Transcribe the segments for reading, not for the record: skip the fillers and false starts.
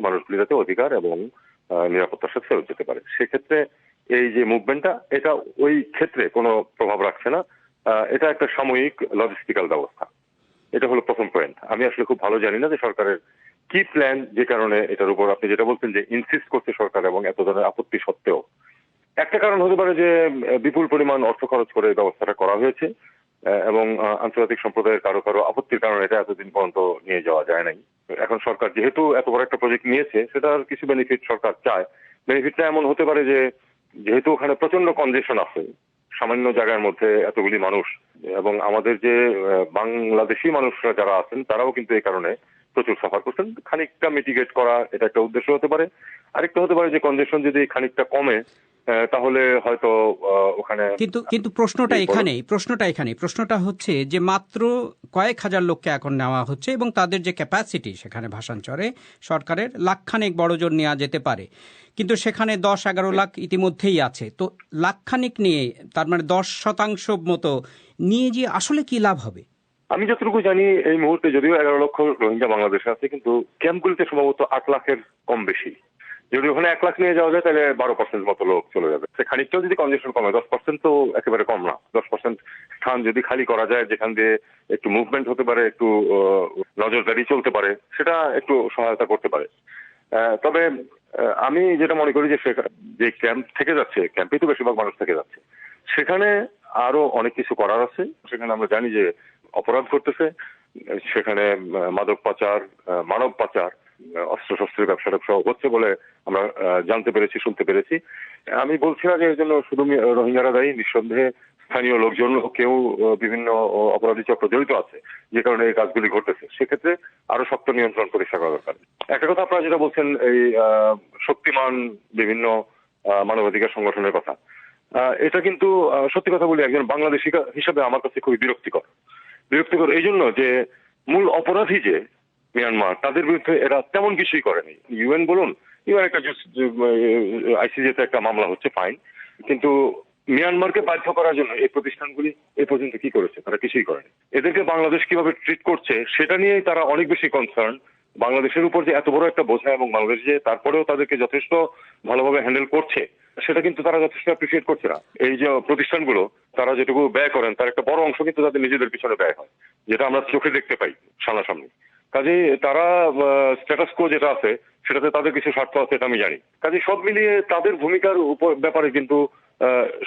মানুষগুলি যাতে অধিকার এবং নিরাপত্তার সাথে ফেরত যেতে পারে। সেক্ষেত্রে এই যে মুভমেন্টটা, এটা ওই ক্ষেত্রে কোনো প্রভাব রাখছে না। এটা একটা সাময়িক লজিস্টিক্যাল ব্যবস্থা। এটা হলো প্রথম পয়েন্ট। আমি আসলে খুব ভালো জানি না যে সরকারের কি প্ল্যান, যে কারণে এটার উপর আপনি যেটা বলছেন যে ইনসিস্ট করছে সরকার এবং এত ধরনের আপত্তি সত্ত্বেও। একটা কারণ হতে পারে যে বিপুল পরিমাণ অর্থ খরচ করে এই ব্যবস্থাটা করা হয়েছে এবং আন্তর্জাতিক সম্প্রদায়ের কারো কারো আপত্তির কারণে এটা এতদিন পর্যন্ত নিয়ে যাওয়া যায় নাই। এখন সরকার যেহেতু এত বড় একটা প্রজেক্ট নিয়েছে, সেটার কিছু বেনিফিট সরকার চায়। বেনিফিটটা এমন হতে পারে যে যেহেতু ওখানে প্রচন্ড কনজেশন আছে সামান্য জায়গার মধ্যে এতগুলি মানুষ, এবং আমাদের যে বাংলাদেশি মানুষরা যারা আছেন তারাও কিন্তু এই কারণে প্রচুর সাফার করছেন, খানিকটা মিটিগেট করা এটা একটা উদ্দেশ্য হতে পারে। আরেকটা হতে পারে যে কনজেশন যদি খানিকটা কমে তাহলে হয়তো ওখানে কিন্তু প্রশ্নটা হচ্ছে যে মাত্র কয়েক হাজার লোককে এখন নেওয়া হচ্ছে এবং তাদের যে ক্যাপাসিটি সেখানে ভাসানচরে সরকারের লাখখানেক বড়জোর নেওয়া যেতে পারে, কিন্তু সেখানে 10-11 লাখ ইতিমধ্যেই আছে। তো লাখখানেক নিয়ে, তার মানে 10% মতো নিয়ে যে আসলে কি লাভ হবে? আমি যতটুকু জানি এই মুহূর্তে যদিও 11 লক্ষ রোহিঙ্গা বাংলাদেশে আছে, কিন্তু ক্যাম্পগুলিতে সম্ভবত 8 লাখের কম বেশি। যদি ওখানে 1 লাখ নিয়ে যাওয়া যায় তাহলে 12% মতো লোক চলে যাবে। সে খানিকটাও যদি কনজেশন কমে, 10% তো একেবারে কম না। 10% স্থান যদি খালি করা যায়, যেখান দিয়ে একটু মুভমেন্ট হতে পারে, একটু নজরদারি চলতে পারে, সেটা একটু সহায়তা করতে পারে। তবে আমি যেটা মনে করি যে ক্যাম্প থেকে যাচ্ছে, ক্যাম্পে তো বেশিরভাগ মানুষ থেকে যাচ্ছে, সেখানে আরো অনেক কিছু করার আছে। সেখানে আমরা জানি যে অপরাধ করতেছে, সেখানে মাদক পাচার, মানব পাচার, অস্ত্রশস্ত্রের ব্যবসা হচ্ছে বলে আমরা জানতে পেরেছি, শুনতে পেরেছি। আমি বলছি না যে এর জন্য শুধু রোহিঙ্গারা দায়ী। নিঃসন্দেহে স্থানীয় লোকজন, কেউ বিভিন্ন অপরাধী চক্র জড়িত আছে যে কারণে এই কাজগুলি ঘটতেছে। সেক্ষেত্রে আরো শক্ত নিয়ন্ত্রণ পরীক্ষা করা দরকার। একটা কথা আপনারা যেটা বলছেন, এই শক্তিমান বিভিন্ন মানবাধিকার সংগঠনের কথা, এটা কিন্তু সত্যি কথা বলি একজন বাংলাদেশি হিসাবে আমার কাছে খুবই বিরক্তিকর এই জন্য যে মূল অপরাধী যে মিয়ানমার, তাদের বিরুদ্ধে এরা তেমন কিছুই করেনি। ইউএন বলুন, ইউএন একটা আইসিজেতে একটা মামলা হচ্ছে, ফাইন, কিন্তু মিয়ানমারকে বাধ্য করার জন্য এই প্রতিষ্ঠানগুলি এ পর্যন্ত কি করেছে? তারা কিছুই করেনি। এদেরকে বাংলাদেশ কিভাবে ট্রিট করছে সেটা নিয়েই তারা অনেক বেশি কনসার্ন। বাংলাদেশের উপর যে এত বড় একটা বোঝা, এবং বাংলাদেশ যে তারপরেও তাদেরকে যথেষ্ট ভালোভাবে হ্যান্ডেল করছে, সেটা কিন্তু তারা যথেষ্ট অ্যাপ্রিসিয়েট করছে না। এই যে প্রতিষ্ঠানগুলো তারা যেটুকু ব্যয় করেন তার একটা বড় অংশ কিন্তু তাদের নিজেদের পিছনে ব্যয় হয়, যেটা আমরা চোখে দেখতে পাই সামনাসামনি। কাজে তারা স্ট্যাটাস কো যেটা আছে সেটাতে তাদের কিছু স্বার্থ আছে, এটা আমি জানি। কাজে সব মিলিয়ে তাদের ভূমিকার ব্যাপারে কিন্তু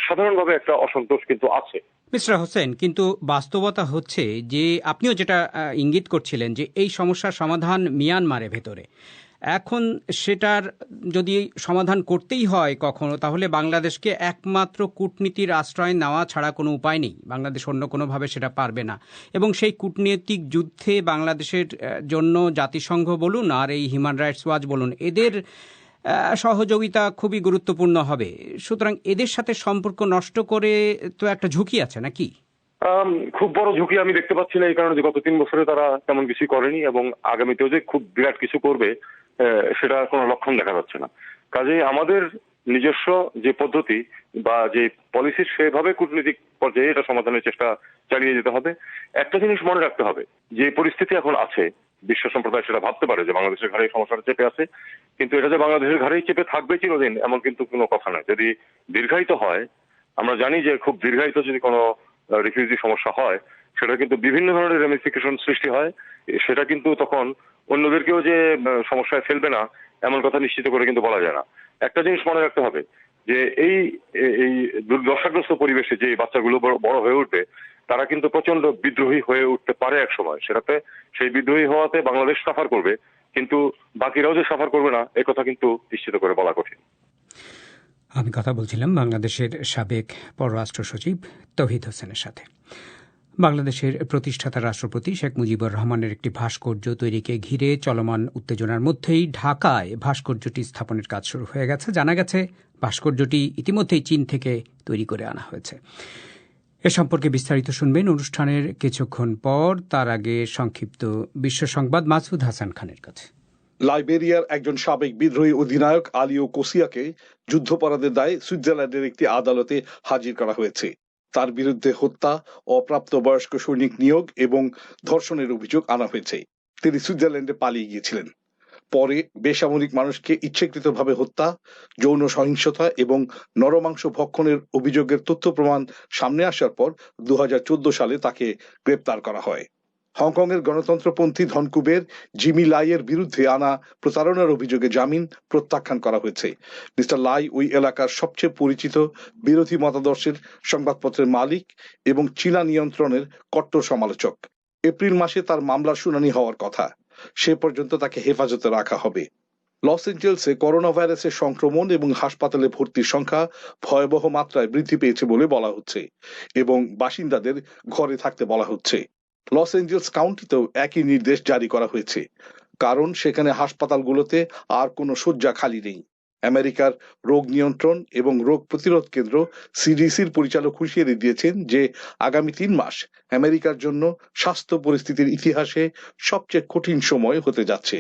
সাধারণভাবে একটা অসন্তোষ কিন্তু আছে। মিস্টার হোসেন, কিন্তু বাস্তবতা হচ্ছে যে আপনিও যেটা ইঙ্গিত করছিলেন যে এই সমস্যার সমাধান মিয়ানমারের ভেতরে, এখন সেটার যদি সমাধান করতেই হয় কখনো, তাহলে বাংলাদেশকে একমাত্র কূটনীতির আশ্রয় নেওয়া ছাড়া কোনো উপায় নেই। বাংলাদেশ অন্য কোনোভাবে সেটা পারবে না, এবং সেই কূটনৈতিক যুদ্ধে বাংলাদেশের জন্য জাতিসংঘ বলুন আর এই হিউম্যান রাইটস ওয়াচ বলুন, এদের সহযোগিতা খুবই গুরুত্বপূর্ণ হবে। সুতরাং এদের সাথে সম্পর্ক নষ্ট করে তো একটা ঝুঁকি আছে নাকি? খুব বড় ঝুঁকি আমি দেখতে পাচ্ছি না, এই কারণে যে গত 3 বছরে তারা তেমন কিছু করেনি, এবং আগামীতেও যে খুব বিরাট কিছু করবে সেটা কোনো লক্ষণ দেখা যাচ্ছে না। কাজেই আমাদের নিজস্ব যে পদ্ধতি বা যে পলিসি, সেভাবে কূটনৈতিক পর্যায়ে এটা সমাধানের চেষ্টা চালিয়ে যেতে হবে। একটা জিনিস মনে রাখতে হবে, যে পরিস্থিতি এখন আছে, বিশ্ব সম্প্রদায় সেটা ভাবতে পারে যে বাংলাদেশের ঘাড়ে সমস্যাটা চেপে আছে, কিন্তু এটা যে বাংলাদেশের ঘাড়েই চেপে থাকবে চিরদিন এমন কিন্তু কোনো কথা নয়। যদি দীর্ঘায়িত হয়, আমরা জানি যে খুব দীর্ঘায়িত যদি কোনো রিফিউজি সমস্যা হয়, সেটা কিন্তু বিভিন্ন ধরনের রেমিফিকেশন সৃষ্টি হয়। সেটা কিন্তু তখন অন্যদেরকেও যে সমস্যায় ফেলবে না এমন কথা নিশ্চিত করে কিন্তু বলা যায় না। একটা জিনিস মনে রাখতে হবে যে এই এই দুর্দশাগ্রস্ত পরিবেশে যে বাচ্চাগুলো বড় হয়ে উঠবে, তারা কিন্তু প্রচন্ড বিদ্রোহী হয়ে উঠতে পারে এক সময়। সেটাতে সেই বিদ্রোহী হওয়াতে বাংলাদেশ সাফার করবে, কিন্তু বাকিরাও যে সাফার করবে না এ কথা কিন্তু নিশ্চিত করে বলা কঠিন। আমি কথা বলছিলাম বাংলাদেশের সাবেক পররাষ্ট্র সচিব তৌহিদ হোসেনের সাথে। বাংলাদেশের প্রতিষ্ঠাতা রাষ্ট্রপতি শেখ মুজিবুর রহমানের একটি ভাস্কর্য তৈরিকে ঘিরে চলমান উত্তেজনার মধ্যেই ঢাকায় ভাস্কর্যটি স্থাপনের কাজ শুরু হয়ে গেছে। জানা গেছে ভাস্কর্যটি ইতিমধ্যেই চীন থেকে তৈরি করে আনা হয়েছে। এ সম্পর্কে বিস্তারিত শুনবেন অনুষ্ঠানের কিছুক্ষণ পর। তার আগে সংক্ষিপ্ত বিশ্ব সংবাদ মাসুদ হাসান খানের কাছে। লাইবেরিয়ার একজন সাবেক বিদ্রোহী অধিনায়ক আলিও কোসিয়াকে যুদ্ধাপরাধের দায়ে সুইজারল্যান্ডের একটি আদালতে হাজির করা হয়েছে। তার বিরুদ্ধে হত্যা, অপ্রাপ্তবয়স্ক সৈনিক নিয়োগ এবং ধর্ষণের অভিযোগ আনা হয়েছে। তিনি সুইজারল্যান্ডে পালিয়ে গিয়েছিলেন। পরে বেসামরিক মানুষকে ইচ্ছাকৃতভাবে হত্যা, যৌন সহিংসতা এবং নরমাংস ভক্ষণের অভিযোগের তথ্য প্রমাণ সামনে আসার পর 2014 সালে তাকে গ্রেপ্তার করা হয়। হংকংয়ের গণতন্ত্রপন্থী ধনকুবের জিমি লাইয়ের বিরুদ্ধে আনা প্রতারণার অভিযোগে জামিন প্রত্যাখ্যান করা হয়েছে। মিস্টার লাই ওই এলাকার সবচেয়ে পরিচিত বিরোধী মতাদর্শের সংবাদপত্রের মালিক এবং চীনা নিয়ন্ত্রণের কট্টর সমালোচক। এপ্রিল মাসে তার মামলার শুনানি হওয়ার কথা। সে পর্যন্ত তাকে হেফাজতে রাখা হবে। লস এঞ্জেলসে করোনা ভাইরাসের সংক্রমণ এবং হাসপাতালে ভর্তির সংখ্যা ভয়াবহ মাত্রায় বৃদ্ধি পেয়েছে বলে বলা হচ্ছে এবং বাসিন্দাদের ঘরে থাকতে বলা হচ্ছে। লস এঞ্জেলস কাউন্টিতেও একই নির্দেশ জারি করা হয়েছে, কারণ সেখানে হাসপাতালগুলোতে আর কোনো শয্যা খালি নেই। আমেরিকার রোগ নিয়ন্ত্রণ এবং রোগ প্রতিরোধ কেন্দ্র সিডিসির পরিচালক হুঁশিয়ারি দিয়েছেন যে আগামী 3 মাস আমেরিকার জন্য স্বাস্থ্য পরিস্থিতির ইতিহাসে সবচেয়ে কঠিন সময় হতে যাচ্ছে।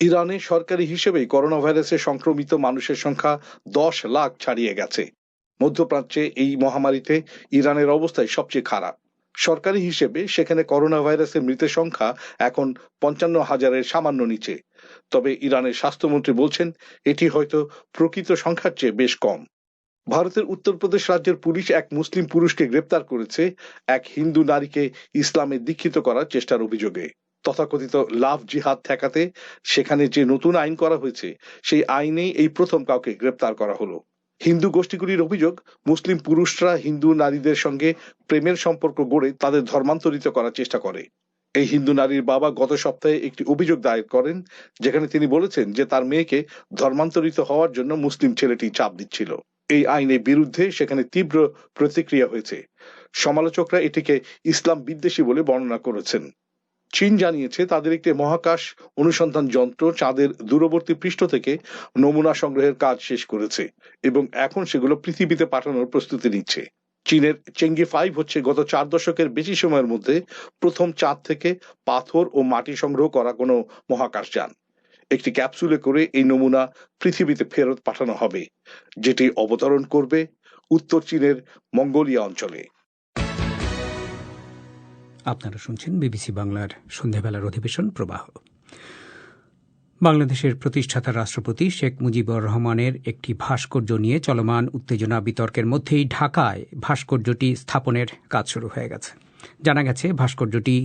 ইরানে সরকারি হিসেবেই করোনা ভাইরাসে সংক্রমিত মানুষের সংখ্যা 10 লাখ ছাড়িয়ে গেছে। মধ্যপ্রাচ্যে এই মহামারীতে ইরানের অবস্থাই সবচেয়ে খারাপ। সরকারি হিসেবে সেখানে করোনা ভাইরাসের মৃতের সংখ্যা এখন 55,000-এর সামান্য নিচে। তবে ইরানের স্বাস্থ্যমন্ত্রী বলছেন এটি হয়তো প্রকৃত সংখ্যার চেয়ে বেশ কম। ভারতের উত্তরপ্রদেশ রাজ্যের পুলিশ এক মুসলিম পুরুষকে গ্রেপ্তার করেছে এক হিন্দু নারীকে ইসলামে দীক্ষিত করার চেষ্টার অভিযোগে। তথাকথিত লাভ জিহাদ ঠেকাতে সেখানে যে নতুন আইন করা হয়েছে সেই আইনেই এই প্রথম কাউকে গ্রেপ্তার করা হলো। হিন্দু গোষ্ঠীগুলির অভিযোগ, মুসলিম পুরুষরা হিন্দু নারীদের সঙ্গে প্রেমের সম্পর্ক গড়ে তাদের ধর্মান্তরিত করার চেষ্টা করে। এই হিন্দু নারীর বাবা গত সপ্তাহে একটি অভিযোগ দায়ের করেন, যেখানে তিনি বলেছেন যে তার মেয়েকে ধর্মান্তরিত হওয়ার জন্য মুসলিম ছেলেটি চাপ দিচ্ছিল। এই আইনের বিরুদ্ধে সেখানে তীব্র প্রতিক্রিয়া হয়েছে। সমালোচকরা এটিকে ইসলাম বিদ্বেষী বলে বর্ণনা করেছেন। চীন জানিয়েছে তাদের একটি মহাকাশ অনুসন্ধান যন্ত্র চাঁদের দূরবর্তী পৃষ্ঠ থেকে নমুনা সংগ্রহের কাজ শেষ করেছে এবং এখন সেগুলো পৃথিবীতে পাঠানোর প্রস্তুতি নিচ্ছে। চীনের চেঙ্গি 5 হচ্ছে গত 4 দশকের বেশি সময়ের মধ্যে প্রথম চাঁদ থেকে পাথর ও মাটি সংগ্রহ করা কোনো মহাকাশযান। একটি ক্যাপসুলে করে এই নমুনা পৃথিবীতে ফেরত পাঠানো হবে, যেটি অবতরণ করবে উত্তর চীনের মঙ্গোলিয়া অঞ্চলে। আপনারা শুনছেন বিবিসি বাংলার সন্ধ্যাবেলার অধিবেশন প্রবাহ। বাংলাদেশের প্রতিষ্ঠাতা রাষ্ট্রপতি শেখ মুজিবুর রহমানের একটি ভাস্কর্য নিয়ে চলমান উত্তেজনা বিতর্কের মধ্যেই ঢাকায় ভাস্কর্যটি স্থাপনের কাজ শুরু হয়ে গেছে। জানা গেছে ভাস্কর্যটি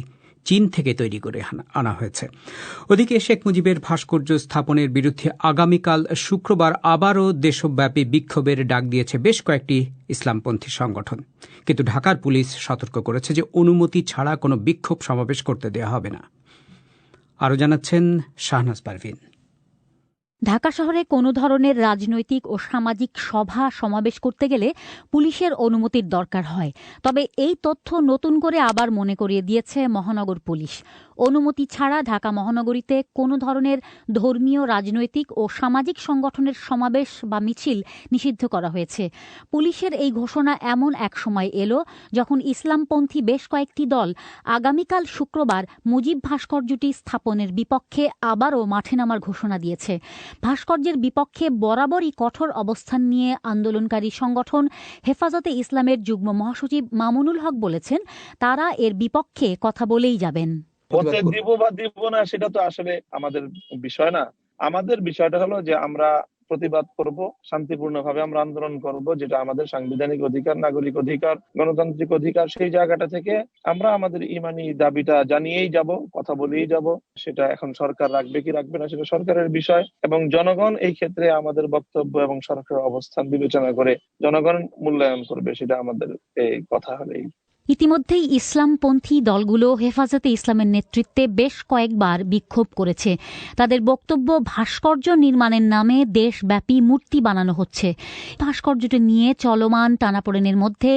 চীন থেকে তৈরি করে আনা হয়েছে। ওদিকে শেখ মুজিবের ভাস্কর্য স্থাপনের বিরুদ্ধে আগামীকাল শুক্রবার আবারও দেশব্যাপী বিক্ষোভের ডাক দিয়েছে বেশ কয়েকটি ইসলামপন্থী সংগঠন। কিন্তু ঢাকার পুলিশ সতর্ক করেছে যে অনুমতি ছাড়া কোনো বিক্ষোভ সমাবেশ করতে দেওয়া হবে না। আরও জানাচ্ছেন শাহনাজ পারভিন। ঢাকা শহরে কোনো ধরনের রাজনৈতিক ও সামাজিক সভা সমাবেশ করতে গেলে পুলিশের অনুমতির দরকার হয়। তবে এই তথ্য নতুন করে আবার মনে করিয়ে দিয়েছে মহানগর পুলিশ। অনুমতি ছাড়া ঢাকা মহানগরীতে কোনো ধরনের ধর্মীয়, রাজনৈতিক ও সামাজিক সংগঠনের সমাবেশ বা মিছিল নিষিদ্ধ করা হয়েছে। পুলিশের এই ঘোষণা এমন এক সময় এলো যখন ইসলামপন্থী বেশ কয়েকটি দল আগামীকাল শুক্রবার মুজিব ভাস্কর্যটি স্থাপনের বিপক্ষে আবারও মাঠে নামার ঘোষণা দিয়েছে। ভাস্কর্যের বিপক্ষে বরাবরই কঠোর অবস্থান নিয়ে আন্দোলনকারী সংগঠন হেফাজতে ইসলামের যুগ্ম মহাসচিব মামুনুল হক বলেছেন, তারা এর বিপক্ষে কথা বলেই যাবেন। দিব বা দিব না সেটা তো আসলে আমাদের বিষয় না। আমাদের বিষয়টা হলো যে আমরা প্রতিবাদ করব, শান্তিপূর্ণভাবে আমরা আন্দোলন করব, যেটা আমাদের সাংবিধানিক অধিকার, নাগরিক অধিকার, গণতান্ত্রিক অধিকার। সেই জায়গাটা থেকে আমরা আমাদের ইমানি দাবিটা জানিয়েই যাব, কথা বলেই যাব। সেটা এখন সরকার রাখবে কি রাখবে না সেটা সরকারের বিষয়, এবং জনগণ এই ক্ষেত্রে আমাদের বক্তব্য এবং সরকারের অবস্থান বিবেচনা করে জনগণ মূল্যায়ন করবে। সেটা আমাদের এই কথা হলেই। ইতিমধ্যেই ইসলামপন্থী দলগুলো হেফাজতে ইসলামের নেতৃত্বে বেশ কয়েকবার বিক্ষোভ করেছে। তাদের বক্তব্য, ভাস্কর্য নির্মাণের নামে দেশব্যাপী মূর্তি বানানো হচ্ছে। ভাস্কর্যটি নিয়ে চলমান টানাপোড়েনের মধ্যে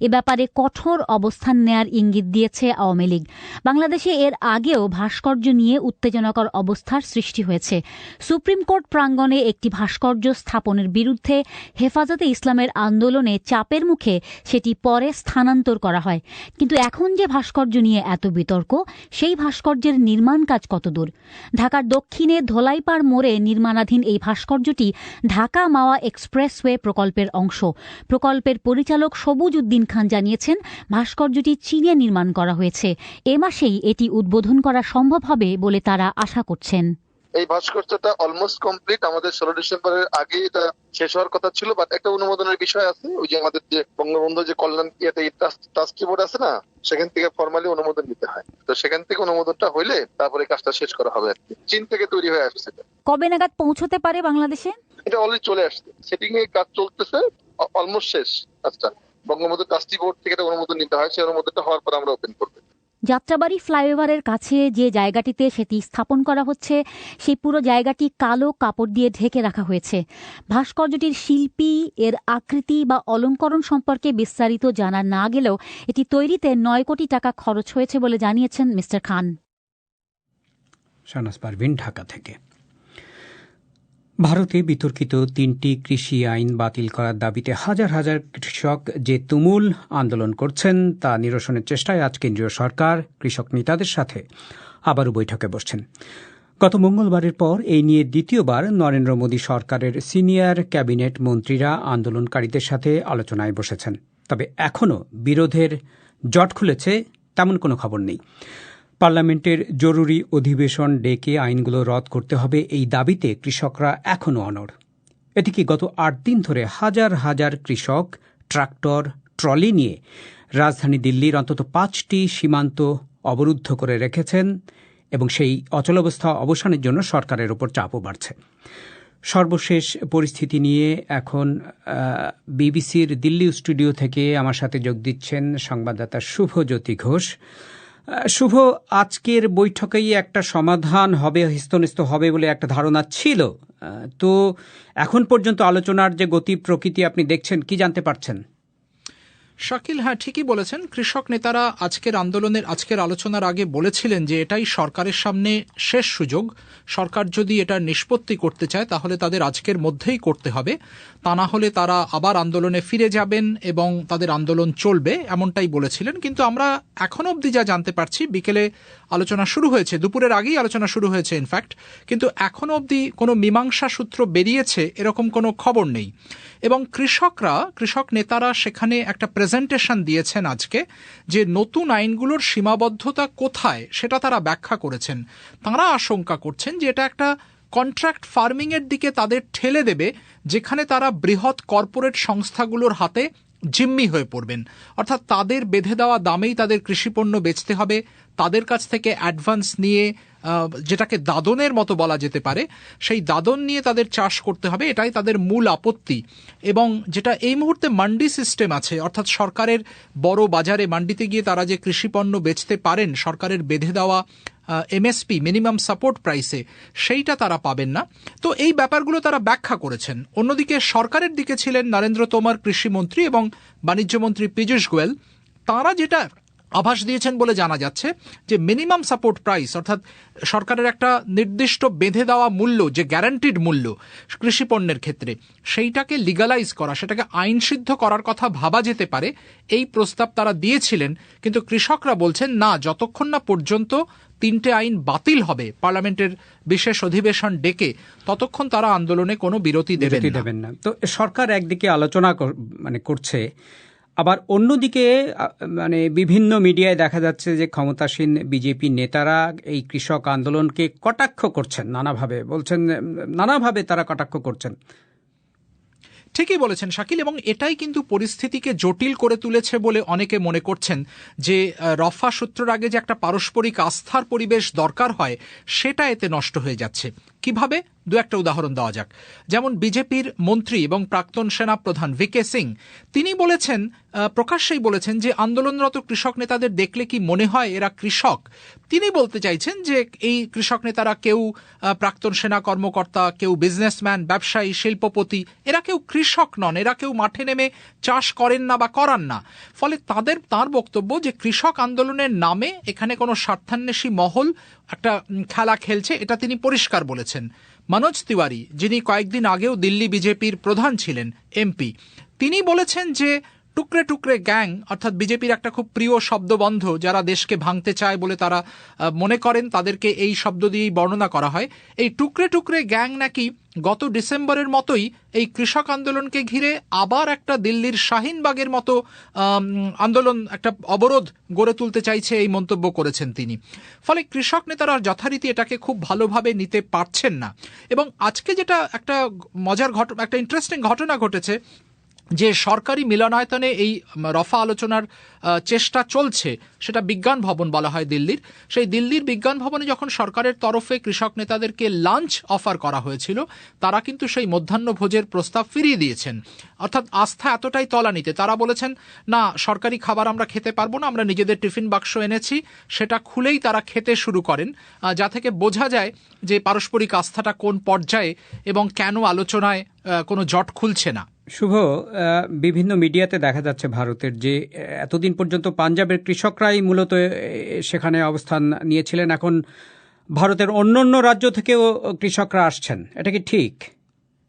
এ ব্যাপারে কঠোর অবস্থান নেয়ার ইঙ্গিত দিয়েছে আওয়ামী লীগ। বাংলাদেশে এর আগেও ভাস্কর্য নিয়ে উত্তেজনাকর অবস্থার সৃষ্টি হয়েছে। সুপ্রিম কোর্ট প্রাঙ্গণে একটি ভাস্কর্য স্থাপনের বিরুদ্ধে হেফাজতে ইসলামের আন্দোলনে চাপের মুখে সেটি পরে স্থানান্তর করা হয়। কিন্তু এখন যে ভাস্কর্য নিয়ে এত বিতর্ক, সেই ভাস্কর্যের নির্মাণ কাজ কতদূর? ঢাকার দক্ষিণে ধোলাইপাড় মোড়ে নির্মাণাধীন এই ভাস্কর্যটি ঢাকা মাওয়া এক্সপ্রেসওয়ে প্রকল্পের অংশ। প্রকল্পের পরিচালক সবুজ উদ্দিন খান জানিয়েছেন, ভাস্কর্যটি চীনে নির্মাণ করা হয়েছে। এ মাসেই এটি উদ্বোধন করা সম্ভব হবে বলে তারা আশা করছেন। এই ভাস্কর্যটা অলমোস্ট কমপ্লিট, আমাদের 16 ডিসেম্বরের আগে এটা শেষ হওয়ার কথা ছিল, বাট একটা অনুমোদনের বিষয় আছে। ওই যে আমাদের যে বঙ্গবন্ধু যে কল্যাণ ট্রাস্টি বোর্ড আছে না, সেখান থেকে ফর্মালি অনুমোদন নিতে হয়। তো সেখান থেকে অনুমোদনটা হইলে তারপরে কাজটা শেষ করা হবে আর কি। চীন থেকে তৈরি হয়ে আসছে। কবে নাগাদ পৌঁছতে পারে বাংলাদেশে? এটা অলরেডি চলে আসছে, সেটিং এর কাজ চলতেছে, অলমোস্ট শেষ কাজটা। বঙ্গবন্ধু ট্রাস্টি বোর্ড থেকে একটা অনুমোদন নিতে হয়, সেই অনুমোদনটা হওয়ার পর আমরা ওপেন করবো। যাত্রাবাড়ি ফ্লাইওভারের কাছে যে জায়গাটিতে সেটি স্থাপন করা হচ্ছে, সেই পুরো জায়গাটি কালো কাপড় দিয়ে ঢেকে রাখা হয়েছে। ভাস্কর্যটির শিল্পী, এর আকৃতি বা অলঙ্করণ সম্পর্কে বিস্তারিত জানা না গেলেও এটি তৈরিতে 9 কোটি টাকা খরচ হয়েছে বলে জানিয়েছেন মিস্টার খান। শাহনাজ পারভীন, ঢাকা থেকে। ভারতে বিতর্কিত 3টি কৃষি আইন বাতিল করার দাবিতে হাজার হাজার কৃষক যে তুমুল আন্দোলন করছেন তা নিরসনের চেষ্টায় আজ কেন্দ্রীয় সরকার কৃষক নেতাদের সাথে আবারও বৈঠকে বসছেন। গত মঙ্গলবারের পর এই নিয়ে দ্বিতীয়বার নরেন্দ্র মোদী সরকারের সিনিয়র ক্যাবিনেট মন্ত্রীরা আন্দোলনকারীদের সাথে আলোচনায় বসেছেন। তবে এখনও বিরোধের জট খুলেছে তেমন কোনো খবর নেই। পার্লামেন্টের জরুরি অধিবেশন ডেকে আইনগুলো রদ করতে হবে, এই দাবিতে কৃষকরা এখনও অনড়। এদিকে গত 8 দিন ধরে হাজার হাজার কৃষক ট্রাক্টর, ট্রলি নিয়ে রাজধানী দিল্লির অন্তত 5টি সীমান্ত অবরুদ্ধ করে রেখেছেন এবং সেই অচলাবস্থা অবসানের জন্য সরকারের ওপর চাপও বাড়ছে। সর্বশেষ পরিস্থিতি নিয়ে এখন বিবিসির দিল্লি স্টুডিও থেকে আমার সাথে যোগ দিচ্ছেন সংবাদদাতা শুভজ্যোতি ঘোষ। শুভ, আজকের বৈঠকেই একটা সমাধান হবে, স্থির হবে বলে একটা ধারণা ছিল, তো এখন পর্যন্ত আলোচনার যে গতি প্রকৃতি আপনি দেখছেন, কি জানতে পারছেন? শাকিল, হ্যাঁ ঠিকই বলেছেন। কৃষক নেতারা আজকের আলোচনার আগে বলেছিলেন যে এটাই সরকারের সামনে শেষ সুযোগ। সরকার যদি এটা নিষ্পত্তি করতে চায় তাহলে তাদের আজকের মধ্যেই করতে হবে, তা না হলে তারা আবার আন্দোলনে ফিরে যাবেন এবং তাদের আন্দোলন চলবে, এমনটাই বলেছিলেন। কিন্তু আমরা এখনো অবধি যা জানতে পারছি, বিকেলে আলোচনা শুরু হয়েছে, দুপুরের আগেই আলোচনা শুরু হয়েছে ইনফ্যাক্ট, কিন্তু এখনো অবধি কোনো মীমাংসা সূত্র বেরিয়েছে এরকম কোনো খবর নেই। এবং কৃষক নেতারা সেখানে একটা প্রেজেন্টেশন দিয়েছেন আজকে, যে নতুন আইনগুলোর সীমাবদ্ধতা কোথায় সেটা তারা ব্যাখ্যা করেছেন। তারা আশঙ্কা করছেন যে এটা একটা কন্ট্রাক্ট ফার্মিং এর দিকে তাদের ঠেলে দেবে, যেখানে তারা বৃহৎ কর্পোরেট সংস্থাগুলোর হাতে জিম্মি হয়ে পড়বেন। অর্থাৎ তাদের বেঁধে দেওয়া দামেই তাদের কৃষিপণ্য বেচতে হবে, তাদের কাছ থেকে অ্যাডভান্স নিয়ে, যেটাকে দাদনের মতো বলা যেতে পারে, সেই দাদন নিয়ে তাদের চাষ করতে হবে, এটাই তাদের মূল আপত্তি। এবং যেটা এই মুহূর্তে মান্ডি সিস্টেম আছে, অর্থাৎ সরকারের বড় বাজারে মান্ডিতে গিয়ে তারা যে কৃষিপণ্য বেচতে পারেন সরকারের বেঁধে দেওয়া এমএসপি, মিনিমাম সাপোর্ট প্রাইসে, সেইটা তারা পাবেন না। তো এই ব্যাপারগুলো তারা ব্যাখ্যা করেছেন। অন্যদিকে সরকারের দিকে ছিলেন নরেন্দ্র তোমর কৃষিমন্ত্রী এবং বাণিজ্যমন্ত্রী পীযূষ গোয়েল। তারা যেটা আভাস দিয়েছেন বলে জানা যাচ্ছে যে মিনিমাম সাপোর্ট প্রাইস, অর্থাৎ সরকারের একটা নির্দিষ্ট বেঁধে দেওয়া মূল্য, যে গ্যারান্টিড মূল্য কৃষিপণ্যের ক্ষেত্রে, সেইটাকে লিগালাইজ করা, সেটাকে আইনসিদ্ধ করার কথা ভাবা যেতে পারে, এই প্রস্তাব তারা দিয়েছিলেন। কিন্তু কৃষকরা বলছেন না, যতক্ষণ না পর্যন্ত 3টে আইন বাতিল হবে পার্লামেন্টের বিশেষ অধিবেশন ডেকে, ততক্ষণ তারা আন্দোলনে কোনো বিরতি দেবেন না। তো সরকার একদিকে আলোচনা করছে, আবার অন্যদিকে বিভিন্ন মিডিয়ায় দেখা যাচ্ছে যে ক্ষমতাসীন বিজেপি নেতারা এই কৃষক আন্দোলনকে কটাক্ষ করছেন নানাভাবে, বলছেন নানাভাবে তারা কটাক্ষ করছেন। ঠিকই বলেছেন শাকিল, এবং এটাই কিন্তু পরিস্থিতিকে জটিল করে তুলেছে বলে অনেকে মনে করছেন যে রফা সূত্রের আগে যে একটা পারস্পরিক আস্থার পরিবেশ দরকার হয়, সেটা এতে নষ্ট হয়ে যাচ্ছে। কিভাবে? দু একটা উদাহরণ দেওয়া যাক। যেমন বিজেপির মন্ত্রী এবং প্রাক্তন সেনা প্রধান ভিকে সিং, তিনি বলেছেন, প্রকাশ্যেই বলেছেন যে আন্দোলনরত কৃষক নেতাদের দেখলে কি মনে হয় এরা কৃষক? তিনি বলতে চাইছেন যে এই কৃষক নেতারা কেউ প্রাক্তন সেনা কর্মকর্তা, কেউ বিজনেসম্যান, ব্যবসায়ী, শিল্পপতি, এরা কেউ কৃষক নন, এরা কেউ মাঠে নেমে চাষ করেন না বা করান না। ফলে তার বক্তব্য যে কৃষক আন্দোলনের নামে এখানে কোনো স্বার্থান্বেষী মহল একটা খেলা খেলছে, এটা তিনি পরিষ্কার বলেছেন। মনোজ তিওয়ারি, যিনি কয়েকদিন আগেও দিল্লি বিজেপির প্রধান ছিলেন, এমপি, তিনি বলেছেন যে টুকরে টুকরে গ্যাং, অর্থাৎ বিজেপির একটা খুব প্রিয় শব্দবন্ধ, যারা দেশকে ভাঙতে চায় বলে তারা মনে করেন, তাদেরকে এই শব্দ দিয়েই বর্ণনা করা হয়। এই টুকরে টুকরে গ্যাং নাকি গত ডিসেম্বরের মতোই এই কৃষক আন্দোলনকে ঘিরে আবার একটা দিল্লির শাহিনবাগের মতো আন্দোলন, একটা অবরোধ গড়ে তুলতে চাইছে, এই মন্তব্য করেছেন তিনি। ফলে কৃষক নেতারা যথারীতি এটাকে খুব ভালোভাবে নিতে পারছেন না। এবং আজকে যেটা একটা মজার ঘটনা, একটা ইন্টারেস্টিং ঘটনা ঘটেছে, যে সরকারি মিলনায়তনে এই রফা আলোচনার চেষ্টা চলছে, সেটা বিজ্ঞান ভবন বলা হয় দিল্লির। সেই দিল্লির বিজ্ঞান ভবনে যখন সরকারের তরফে কৃষক নেতাদেরকে লাঞ্চ অফার করা হয়েছিল, তারা কিন্তু সেই মধ্যাহ্নভোজের প্রস্তাব ফিরিয়ে দিয়েছেন। অর্থাৎ আস্থা এতটাই তলানিতে, তারা বলেছেন না, সরকারি খাবার আমরা খেতে পারবো না, আমরা নিজেদের টিফিন বাক্স এনেছি, সেটা খুলেই তারা খেতে শুরু করেন, যা থেকে বোঝা যায় যে পারস্পরিক আস্থাটা কোন পর্যায়ে এবং কেন আলোচনায় কোনো জট খুলছে না। শুভ, বিভিন্ন মিডিয়াতে দেখা যাচ্ছে ভারতের যে এতদিন পর্যন্ত পাঞ্জাবের কৃষকরাই মূলত সেখানে অবস্থান নিয়েছিলেন, এখন ভারতের অন্য রাজ্য থেকেও কৃষকরা আসছেন, এটা কি ঠিক?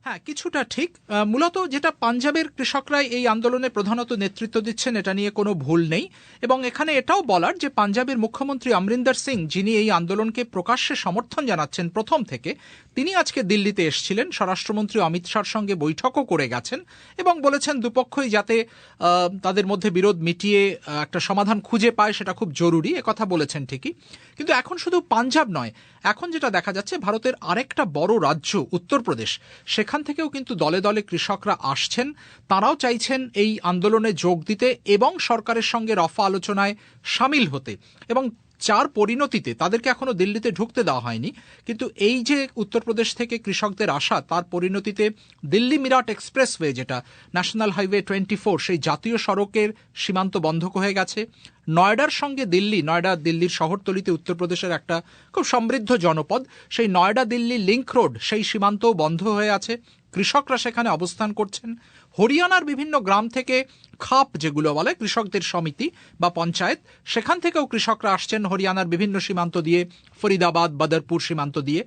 হ্যাঁ, কিছুটা ঠিক। মূলত যেটা পাঞ্জাবের কৃষকরাই এই আন্দোলনে প্রধানত নেতৃত্ব দিচ্ছেন, এটা নিয়ে কোনো ভুল নেই। এবং এখানে এটাও বলার যে পাঞ্জাবের মুখ্যমন্ত্রী অমরিন্দর সিং, যিনি এই আন্দোলনকে প্রকাশ্যে সমর্থন জানাচ্ছেন প্রথম থেকে, তিনি আজকে দিল্লিতে এসেছিলেন, স্বরাষ্ট্রমন্ত্রী অমিত শাহর সঙ্গে বৈঠকও করে গেছেন এবং বলেছেন দুপক্ষই যাতে তাদের মধ্যে বিরোধ মিটিয়ে একটা সমাধান খুঁজে পায়, সেটা খুব জরুরি, একথা বলেছেন ঠিকই। কিন্তু এখন শুধু পাঞ্জাব নয়, এখন যেটা দেখা যাচ্ছে ভারতের আরেকটা বড় রাজ্য উত্তরপ্রদেশ, সেখান থেকেও কিন্তু দলে দলে কৃষকরা আসছেন। তারাও চাইছেন এই আন্দোলনে যোগ দিতে এবং সরকারের সঙ্গে রফা আলোচনায় সামিল হতে, এবং যার পরিণতিতে তাদেরকে এখনো দিল্লিতে ঢুকতে দেওয়া হয়নি। কিন্তু এই যে উত্তরপ্রদেশ থেকে কৃষকদের আসা, তার পরিণতিতে দিল্লি মিরাট এক্সপ্রেসওয়ে, যেটা ন্যাশনাল হাইওয়ে 24, সেই জাতীয় সড়কের সীমান্ত বন্ধ হয়ে গেছে। নয়ডার সঙ্গে নয়ডা দিল্লির শহরতলিতে উত্তরপ্রদেশের একটা খুব সমৃদ্ধ জনপদ, সেই নয়ডা দিল্লি লিঙ্ক রোড, সেই সীমান্তও বন্ধ হয়ে আছে, কৃষকরা সেখানে অবস্থান করছেন। হরিয়ানার বিভিন্ন গ্রাম থেকে খাপ, যেগুলো বলে কৃষকদের সমিতি বা পঞ্চায়েত, সেখান থেকেও কৃষকরা আসছেন হরিয়ানার বিভিন্ন সীমান্ত দিয়ে, ফরিদাবাদ, বদরপুর সীমান্ত দিয়ে।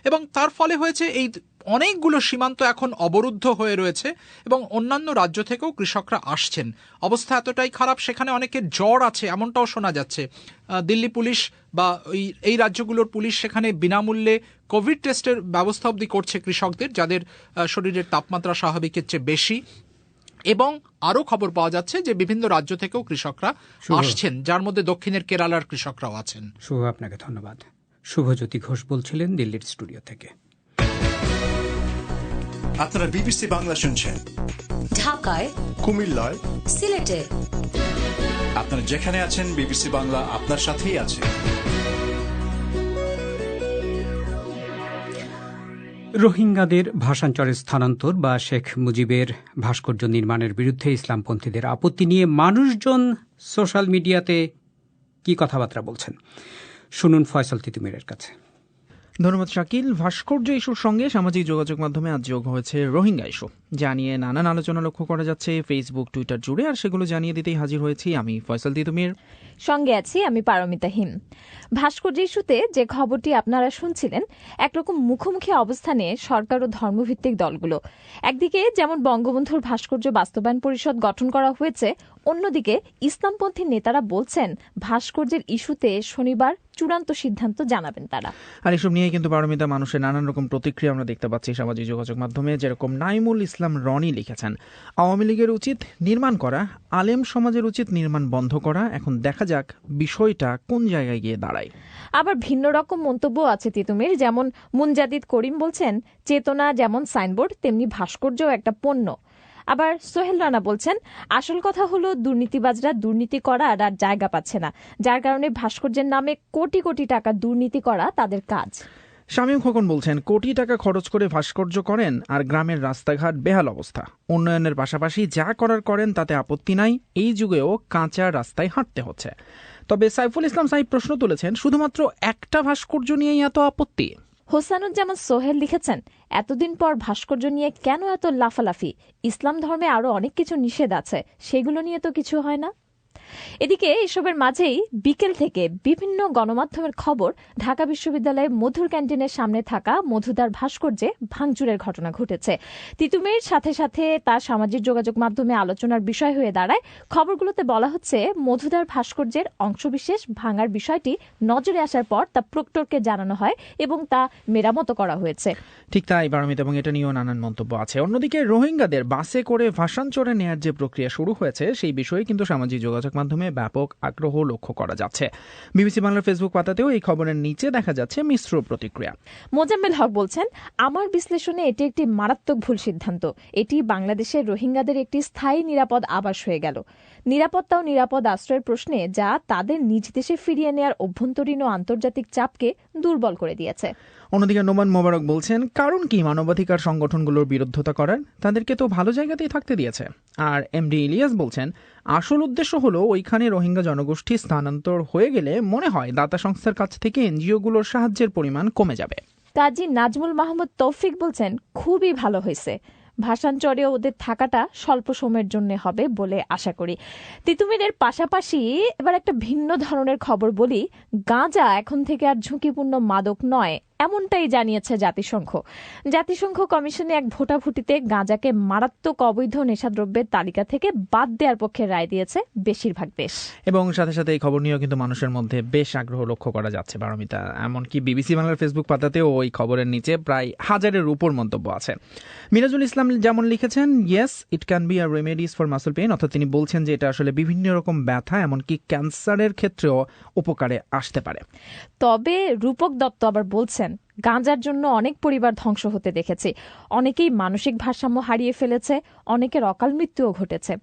এবং তার ফলে হয়েছে এই অনেকগুলো সীমান্ত এখন অবরুদ্ধ হয়ে রয়েছে এবং অন্যান্য রাজ্য থেকেও কৃষকরা আসছেন। অবস্থা এতটাই খারাপ, সেখানে অনেকের জ্বর আছে এমনটাও শোনা যাচ্ছে। দিল্লি পুলিশ বা এই রাজ্যগুলোর পুলিশ সেখানে বিনামূল্যে কোভিড টেস্টের ব্যবস্থা অবধি করছে কৃষকদের, যাদের শরীরের তাপমাত্রা স্বাভাবিকের চেয়ে বেশি। এবং আরও খবর পাওয়া যাচ্ছে যে বিভিন্ন রাজ্য থেকেও কৃষকরা আসছেন, যার মধ্যে দক্ষিণের কেরালার কৃষকরাও আছেন। শুভ, আপনাকে ধন্যবাদ। শুভজ্যোতি ঘোষ বলছিলেন দিল্লির স্টুডিও থেকে। আপনারা বিবিসি বাংলা শুনছেন ঢাকায়, কুমিল্লায়, সিলেটে। আপনারা যেখানে আছেন বিবিসি বাংলা আপনার সাথেই আছে। রোহিঙ্গাদের ভাষান্তরের স্থানান্তর বা শেখ মুজিবের ভাস্কর্য নির্মাণের বিরুদ্ধে ইসলামপন্থীদের আপত্তি নিয়ে মানুষজন সোশ্যাল মিডিয়াতে কি কথাবার্তা বলছেন, শুনুন ফয়সাল তিতুমিরের কাছে। ধন্যবাদ শাকিল। ভাস্কর্য ইস্যুর সঙ্গে সামাজিক যোগাযোগ মাধ্যমে আজ যোগ হয়েছে রোহিঙ্গা ইস্যু, যা নিয়ে নানান আলোচনা লক্ষ্য করা যাচ্ছে ফেসবুক, টুইটার জুড়ে। আর সেগুলো জানিয়ে দিতেই হাজির হয়েছি আমি ফয়সাল তিতুমির, সঙ্গে আছি আমি পারমিতা হিম। ভাস্কর্য ইস্যুতে যে খবরটি আপনারা শুনছিলেন, একরকম মুখোমুখি অবস্থানে সরকার ও ধর্মভিত্তিক দলগুলো। একদিকে যেমন বঙ্গবন্ধুর ভাস্কর্য বাস্তবায়ন পরিষদ গঠন করা হয়েছে, অন্যদিকে ইসলামপন্থী নেতারা বলছেন ভাস্কর্যের ইস্যুতে শনিবার চূড়ান্ত সিদ্ধান্ত জানাবেন তারা। আর এসব নিয়ে কিন্তু পারমিতা মানুষের নানান রকম প্রতিক্রিয়া আমরা দেখতে পাচ্ছি সামাজিক যোগাযোগ মাধ্যমে। যেরকম নাইমুল ইসলাম রনি লিখেছেন, আওয়ামী লীগের উচিত নির্মাণ করা, আলেম সমাজের উচিত নির্মাণ বন্ধ করা। এখন দেখা যাক বিষয়টা কোন জায়গায় গিয়ে দাঁড়ায়। আবার ভিন্ন রকম মন্তব্য আছে তিতুমির। যেমন মুনজাদিদ করিম বলছেন, চেতনা যেমন সাইনবোর্ড, তেমনি ভাস্কর্যও একটা পণ্য। আবার সোহেল রানা বলছেন, আসল কথা হলো দুর্নীতিবাজরা দুর্নীতি করার আর জায়গা পাচ্ছে না, যার কারণে ভাস্কর্যের নামে কোটি কোটি টাকা দুর্নীতি করা তাদের কাজ। শামীম খোকন বলছেন, কোটি টাকা খরচ করে ভাস্কর্য করেন আর গ্রামের রাস্তাঘাট বেহাল অবস্থা। উন্নয়নের পাশাপাশি যা করার করেন তাতে আপত্তি নাই, এই যুগেও কাঁচা রাস্তায় হাঁটতে হচ্ছে। তবে সাইফুল ইসলাম সাইফ প্রশ্ন তুলেছেন, শুধুমাত্র একটা ভাস্কর্য নিয়েই এত আপত্তি? হোসানুজ্জামান সোহেল লিখেছেন, এতদিন পর ভাস্কর্য নিয়ে কেন এত লাফালাফি? ইসলাম ধর্মে আরো অনেক কিছু নিষেধ আছে, সেগুলো নিয়ে তো কিছু হয় না। এদিকে এসবের মাঝেই বিকেল থেকে বিভিন্ন গণমাধ্যমের খবর ঢাকা বিশ্ববিদ্যালয়ের মধুর ক্যান্টিনের সামনে থাকা মধুদার ভাস্কর্যে ভাঙচুরের ঘটনা ঘটেছে। তিতুমির সাথে সাথে তা সামাজিক যোগাযোগ মাধ্যমে আলোচনার বিষয় হয়ে দাঁড়ায়। খবরগুলোতে বলা হচ্ছে মধুদার ভাস্কর্যের অংশবিশেষ ভাঙার বিষয়টি নজরে আসার পর তা প্রক্টরকে জানানো হয় এবং তা মেরামত করা হয়েছে। ঠিক তাই পারমিতা, এবং এটা নিয়েও নানান মন্তব্য আছে। অন্যদিকে রোহিঙ্গাদের বাসে করে ভাসানচরে নেয়ার যে প্রক্রিয়া শুরু হয়েছে সেই বিষয়ে কিন্তু সামাজিক যোগাযোগ মাধ্যমে ব্যাপক আগ্রহ লক্ষ্য করা যাচ্ছে। বিবিসি বাংলার ফেসবুক পাতাতেও এই খবরের নিচে দেখা যাচ্ছে মিশ্র প্রতিক্রিয়া। মোজাম্মেল হক বলছেন, আমার বিশ্লেষণে এটি একটি মারাত্মক ভুল সিদ্ধান্ত। এটি বাংলাদেশের রোহিঙ্গাদের একটি স্থায়ী নিরাপদ আবাস হয়ে গেল। নিরাপত্তা ও নিরাপদ আশ্রয়ের প্রশ্নে যা তাদের নিজ দেশে ফিরিয়ে নেয়ার অভ্যন্তরীণ ও আন্তর্জাতিক চাপকে দুর্বল করে দিয়েছে। অন্যদিকে নোমান মোবারক বলছেন, কারণ কি মানবাধিকার সংগঠনগুলোর বিরুদ্ধতা করার? তাদেরকে তো ভালো জায়গাতেই থাকতে দিয়েছে। আর এমডি ইলিয়াস বলছেন, আসল উদ্দেশ্য হলো ওইখানে রোহিঙ্গা জনগোষ্ঠী স্থানান্তর হয়ে গেলে মনে হয় দাতা সংস্থার কাছ থেকে এনজিওগুলোর সাহায্যের পরিমাণ কমে যাবে। কাজী নাজমুল মাহমুদ তৌফিক বলছেন, খুবই ভালো হয়েছে। ভাসানচরে ওদের থাকাটা স্বল্প সময়ের জন্য হবে বলে আশা করি। তিতুমিরের পাশাপাশি এবার একটা ভিন্ন ধরনের খবর বলি। গাঁজা এখন থেকে আর ঝুঁকিপূর্ণ মাদক নয়, এমনটাই জানিয়েছে জাতিসংঘ। জাতিসংঘ কমিশনে এক ভোটাভুটিতে গাঁজাকে মারাত্মক অবৈধ নেশাদ্রব্যের তালিকা থেকে বাদ দেওয়ার পক্ষে রায় দিয়েছে বেশিরভাগ দেশ। এবং সাথে সাথে এই খবর নিয়েও কিন্তু মানুষের মধ্যে বেশ আগ্রহ লক্ষ্য করা যাচ্ছে পারমিতা। এমনকি বিবিসি বাংলার ফেসবুক পাতাতেও ওই খবরের নিচে প্রায় 1000-এর উপর মন্তব্য আছে। মিরাজুল ইসলাম যেমন লিখেছেন, yes it can be a remedies for muscle pain, অর্থাৎ তিনি বলছেন যে এটা আসলে বিভিন্ন রকম ব্যথা এমনকি ক্যান্সারের ক্ষেত্রেও উপকারে আসতে পারে। তবে রূপক দত্ত আবার বলছেন, গাঁজার জন্য অনেক পরিবার ধ্বংস হতে দেখেছি। অনেকেই মানসিক ভারসাম্য হারিয়ে ফেলেছে, অনেকের অকাল মৃত্যুও ঘটেছে।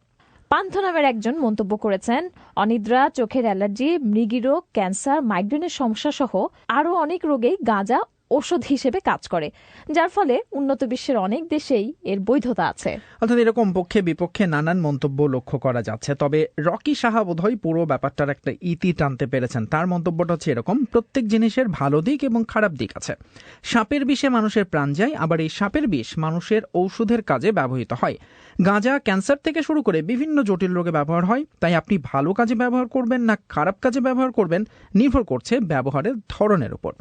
পান্থ নামের একজন মন্তব্য করেছেন, অনিদ্রা, চোখের অ্যালার্জি, মৃগীরোগ, ক্যান্সার, মাইগ্রেনের সমস্যা সহ আরও অনেক রোগেই গাঁজা ঔষধ হিসেবে কাজ করে, যার ফলে উন্নত বিশ্বের অনেক দেশেই এর বৈধতা আছে। অর্থাৎ এরকম পক্ষে বিপক্ষে নানান মন্তব্য লক্ষ্য করা যাচ্ছে। তবে রকি সাহা বোধহয় পুরো ব্যাপারটার একটা ইতি টানতে পেরেছেন। তার মন্তব্যটা হচ্ছে এরকম, প্রত্যেক জিনিসের ভালো দিক এবং খারাপ দিক আছে। সাপের বিষে মানুষের প্রাণ যায়, আবার এই সাপের বিষ মানুষের ঔষধের কাজে ব্যবহৃত হয়। গাঁজা ক্যান্সার থেকে শুরু করে বিভিন্ন জটিল রোগে ব্যবহার হয়। তাই আপনি ভালো কাজে ব্যবহার করবেন না খারাপ কাজে ব্যবহার করবেন নির্ভর করছে ব্যবহারের ধরনের উপর।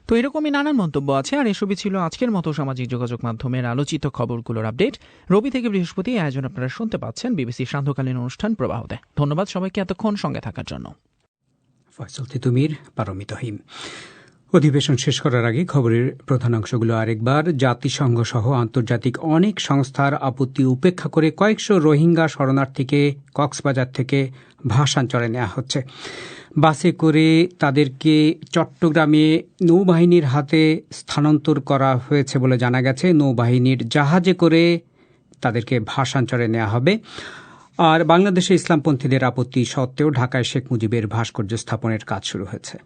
তো এরকমই নানান মন্তব্য আছে। আর এসবই ছিল আজকের মতো সামাজিক যোগাযোগ মাধ্যমের আলোচিত খবরগুলোর আপডেট। রবি থেকে বৃহস্পতি আয়োজন আপনারা শুনতে পাচ্ছেন বিবিসি সান্ধ্যকালীন অনুষ্ঠান প্রবাহতে। ধন্যবাদ সবাইকে এতক্ষণ সঙ্গে থাকার জন্য। ফয়সাল তিতুমির, পারমিতা হিম। অধিবেশন শেষ করার আগে খবরের প্রধান অংশগুলো আরেকবার। জাতিসংঘ সহ আন্তর্জাতিক অনেক সংস্থার আপত্তি উপেক্ষা করে কয়েকশো রোহিঙ্গা শরণার্থীকে কক্সবাজার থেকে ভাসানচরে নেওয়া হচ্ছে। বাসে করে তাদেরকে চট্টগ্রামে নৌবাহিনীর হাতে স্থানান্তর করা হয়েছে বলে জানা গেছে। নৌবাহিনীর জাহাজে করে তাদেরকে ভাসানচরে নেওয়া হবে। আর বাংলাদেশে ইসলামপন্থীদের আপত্তি সত্ত্বেও ঢাকায় শেখ মুজিবের ভাস্কর্য স্থাপনের কাজ শুরু হয়েছে।